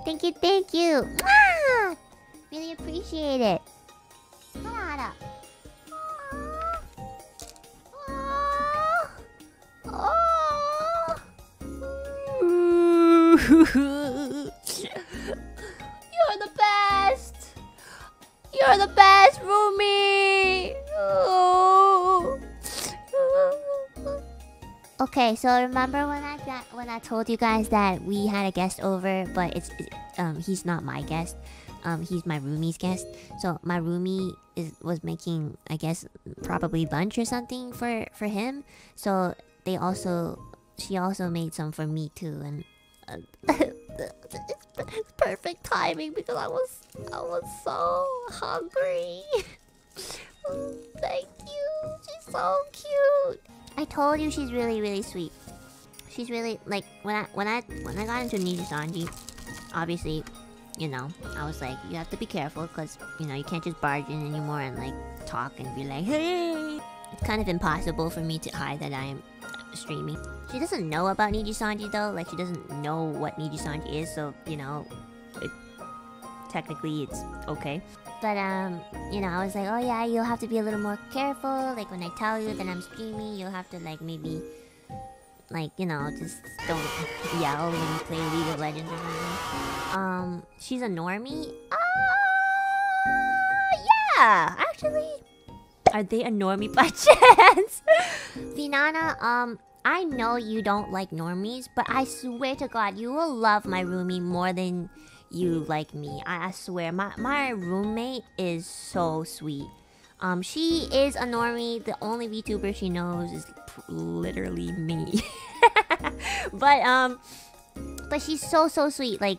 Thank you, thank you. Mwah! Really appreciate it. Hara. You're the best. You're the best, Rumi. Okay, so remember when I told you guys that we had a guest over, but he's not my guest. He's my roomie's guest. So my roomie was making, I guess, probably lunch or something for him. So she also made some for me too, and it's perfect timing because I was so hungry. Thank you. She's so cute. I told you she's really, really sweet. She's really like when I got into Nijisanji, obviously, you know, I was like, you have to be careful because, you know, you can't just barge in anymore and like talk and be like, hey. It's kind of impossible for me to hide that I am streaming. She doesn't know about Nijisanji though. Like, she doesn't know what Nijisanji is, so, you know, technically it's okay. But you know, I was like, oh yeah, you'll have to be a little more careful. Like, when I tell you that I'm streaming, you'll have to like maybe, like, you know, just don't yell when you play League of Legends or something. She's a normie. Yeah, actually. Are they a normie by chance? Finana, I know you don't like normies, but I swear to God, you will love my roomie more than you like me. I swear, my roommate is so sweet. She is a normie. The only VTuber she knows is literally me. but she's so sweet. Like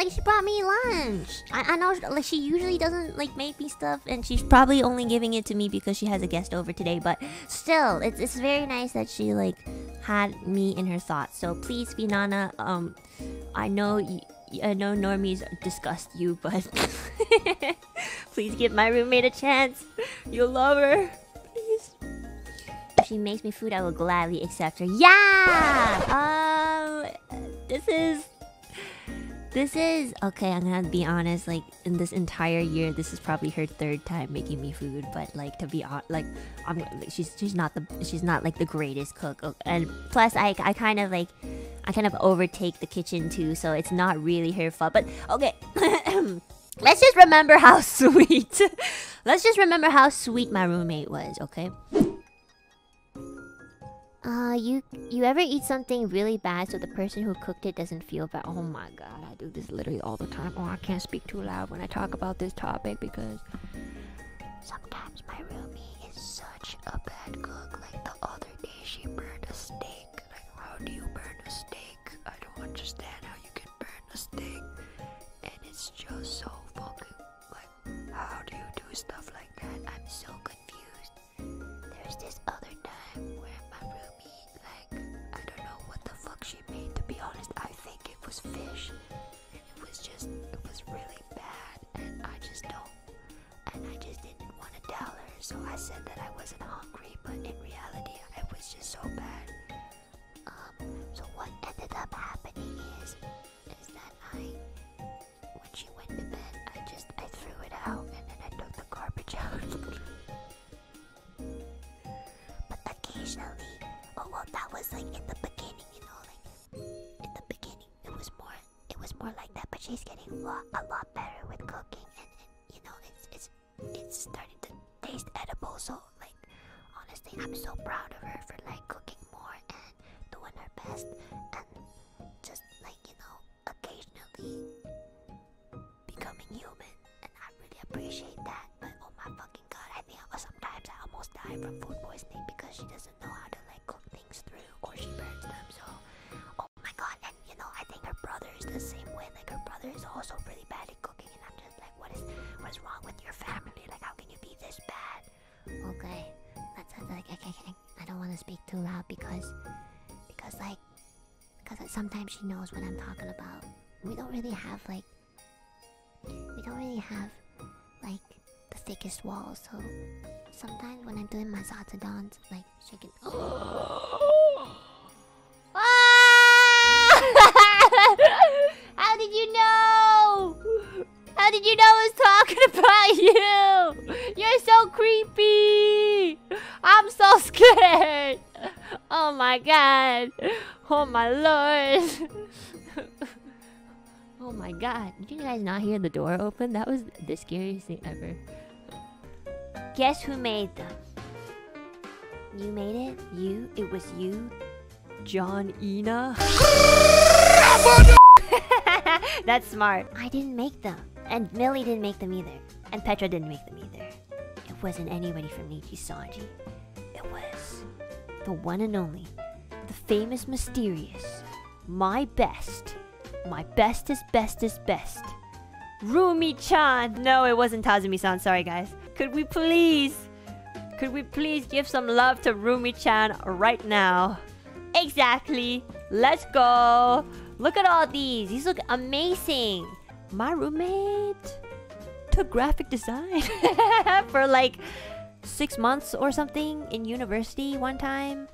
she brought me lunch. I know, like, she usually doesn't like make me stuff, and she's probably only giving it to me because she has a guest over today. But still, it's very nice that she like had me in her thoughts. So please, Finana, I know normies disgust you, but please give my roommate a chance. You'll love her. Please. If she makes me food, I will gladly accept her. Yeah! This is... Okay, I'm gonna be honest, like, in this entire year, this is probably her third time making me food, but, like, to be honest, like, she's not like the greatest cook. And plus, I kind of overtake the kitchen too, so it's not really her fault. But okay, let's just remember how sweet. Let's just remember how sweet my roommate was. Okay. You ever eat something really bad so the person who cooked it doesn't feel bad? Oh my god, I do this literally all the time. Oh, I can't speak too loud when I talk about this topic because sometimes my roomie is such a bad cook. Like, the other day she burned a steak. Like, how do you burn a steak? I don't understand how you can burn a steak. And it's just so fucking, like, how do you do stuff like that? I'm so confused. There's this other time where my roomie, like, I don't know what the fuck she made, to be honest. I think it was fish. And it was really bad. And I just didn't want to tell her. So I said that I wasn't hungry, but in reality, it was just so bad. So what ended up happening is that when she went to bed, I threw it out, and then I took the garbage out. But occasionally, that was like in the beginning, you know, like in the beginning, it was more like that. But she's getting a lot better with cooking, and you know, it's starting to taste edible. So, like, honestly, I'm so proud of her for like cooking more and doing her best, and just, like, you know, occasionally becoming human, and I really appreciate that. But oh my fucking god, I think sometimes I almost die from food poisoning because she doesn't know how to like cook things through, or she burns them. So oh my god. And you know, I think her brother is the same way. Like, her brother is also really bad at cooking, and I'm just like, what is wrong with your family? Like, how can you be this bad? Okay, that's like, I don't want to speak too loud because sometimes she knows what I'm talking about. We don't really have like the thickest walls, so sometimes when I'm doing my Zatadons, like, she can... How did you did you know I was talking about you? You're so creepy. I'm so scared. Oh my god. Oh my lord. Oh my god. Did you guys not hear the door open? That was the scariest thing ever. Guess who made them? You made it? You? It was you? John Ina? That's smart. I didn't make them. And Millie didn't make them either. And Petra didn't make them either. It wasn't anybody from Nijisanji. It was the one and only, the famous, mysterious, my best, my bestest, best, Rumi-chan. No, it wasn't Tazumi-san. Sorry, guys. Could we please give some love to Rumi-chan right now? Exactly. Let's go. Look at all these. These look amazing. My roommate took graphic design for like 6 months or something in university one time.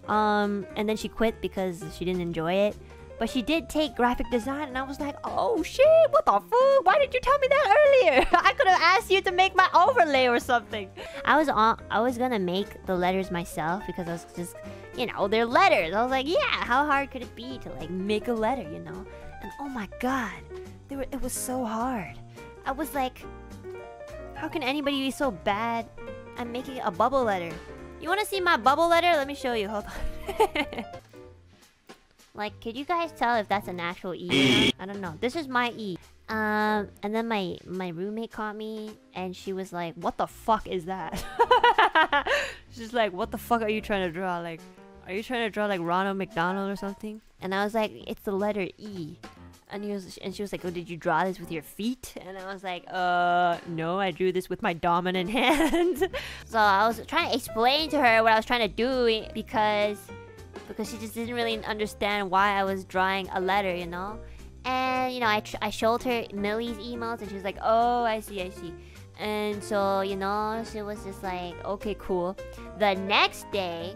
And then she quit because she didn't enjoy it. But she did take graphic design, and I was like, oh shit, what the fuck? Why did you tell me that earlier? I could have asked you to make my overlay or something. I was gonna make the letters myself because I was just, you know, they're letters. I was like, yeah, how hard could it be to like make a letter, you know? And oh my god, it was so hard. I was like, how can anybody be so bad at making a bubble letter? You wanna see my bubble letter? Let me show you, hold on. Like, could you guys tell if that's an actual E? I don't know. This is my E. And then my roommate caught me, and she was like, "What the fuck is that?" She's like, "What the fuck are you trying to draw? Like, are you trying to draw like Ronald McDonald or something?" And I was like, "It's the letter E." And she was like, "Oh, did you draw this with your feet?" And I was like, no, I drew this with my dominant hand." So I was trying to explain to her what I was trying to do because she just didn't really understand why I was drawing a letter, you know? And, you know, I showed her Millie's emails, and she was like, oh, I see. And so, you know, she was just like, okay, cool. The next day,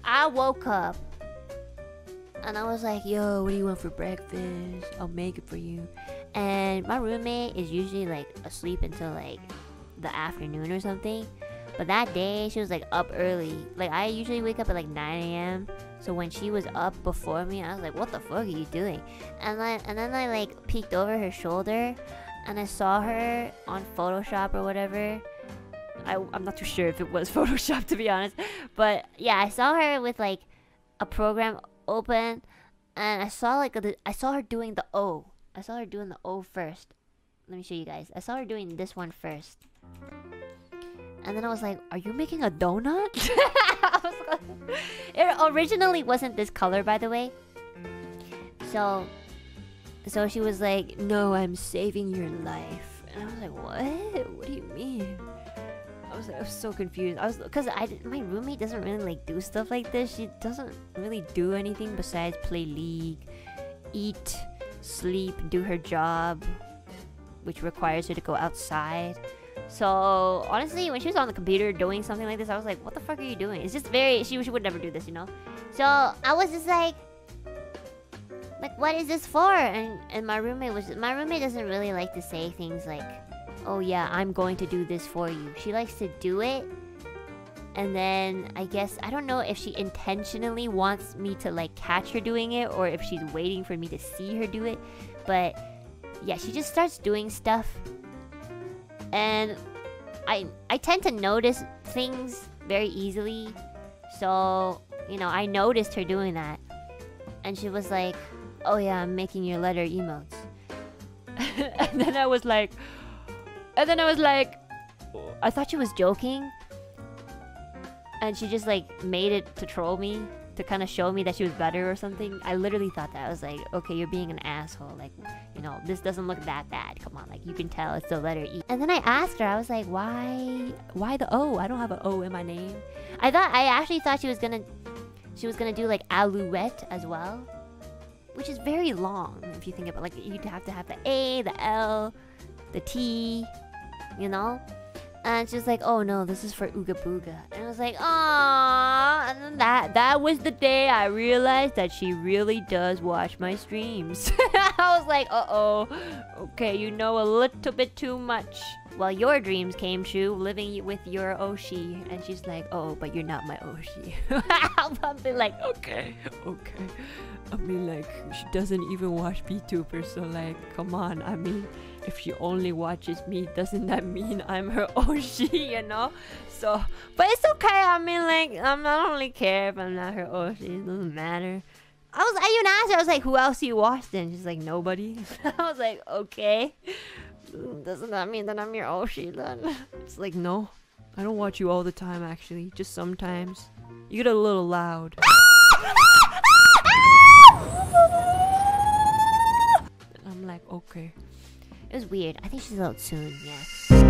I woke up, and I was like, yo, what do you want for breakfast? I'll make it for you. And my roommate is usually, like, asleep until, like, the afternoon or something. But that day, she was like up early. Like, I usually wake up at like 9 a.m. So when she was up before me, I was like, what the fuck are you doing? And then I like peeked over her shoulder, and I saw her on Photoshop or whatever. I'm not too sure if it was Photoshop, to be honest. But yeah, I saw her with like a program open, and I saw her doing the O. I saw her doing the O first. Let me show you guys. I saw her doing this one first. And then I was like, are you making a donut? It originally wasn't this color, by the way. So she was like, no, I'm saving your life. And I was like, what? What do you mean? I was so confused. Because my roommate doesn't really like do stuff like this. She doesn't really do anything besides play League, eat, sleep, do her job, which requires her to go outside. So honestly, when she was on the computer doing something like this, I was like, what the fuck are you doing? It's just very, she would never do this, you know? So I was just like, what is this for? And my roommate doesn't really like to say things like, oh yeah, I'm going to do this for you. She likes to do it, and then I guess, I don't know if she intentionally wants me to like catch her doing it, or if she's waiting for me to see her do it. But yeah, she just starts doing stuff. And I tend to notice things very easily. So, you know, I noticed her doing that. And she was like, oh yeah, I'm making your letter emotes. And then I was like, I thought she was joking. And she just like made it to troll me, to kind of show me that she was better or something. I literally thought that. I was like, okay, you're being an asshole. Like, you know, this doesn't look that bad. Come on, like, you can tell it's the letter E. And then I asked her, I was like, why the O? I don't have an O in my name. I actually thought she was gonna do like alouette as well, which is very long if you think about, like, you'd have to have the A, the L, the T, you know? And she's like, oh no, this is for Ooga Booga. And I was like, aww. And then that was the day I realized that she really does watch my streams. I was like, uh-oh. Okay, you know a little bit too much. Well, your dreams came true, living with your Oshi. And she's like, oh, but you're not my Oshi. I'll be like, okay. I mean, like, she doesn't even watch VTubers, so like, come on. I mean, if she only watches me, doesn't that mean I'm her Oshi, you know? So, but it's okay. I mean, like, I don't really care if I'm not her Oshi. It doesn't matter. I even asked her, I was like, who else do you watch then? She's like, nobody. I was like, okay. Doesn't that mean that I'm your Oshi then? It's like, no. I don't watch you all the time, actually. Just sometimes. You get a little loud. I'm like, okay. It was weird. I think she's a little soon, yeah.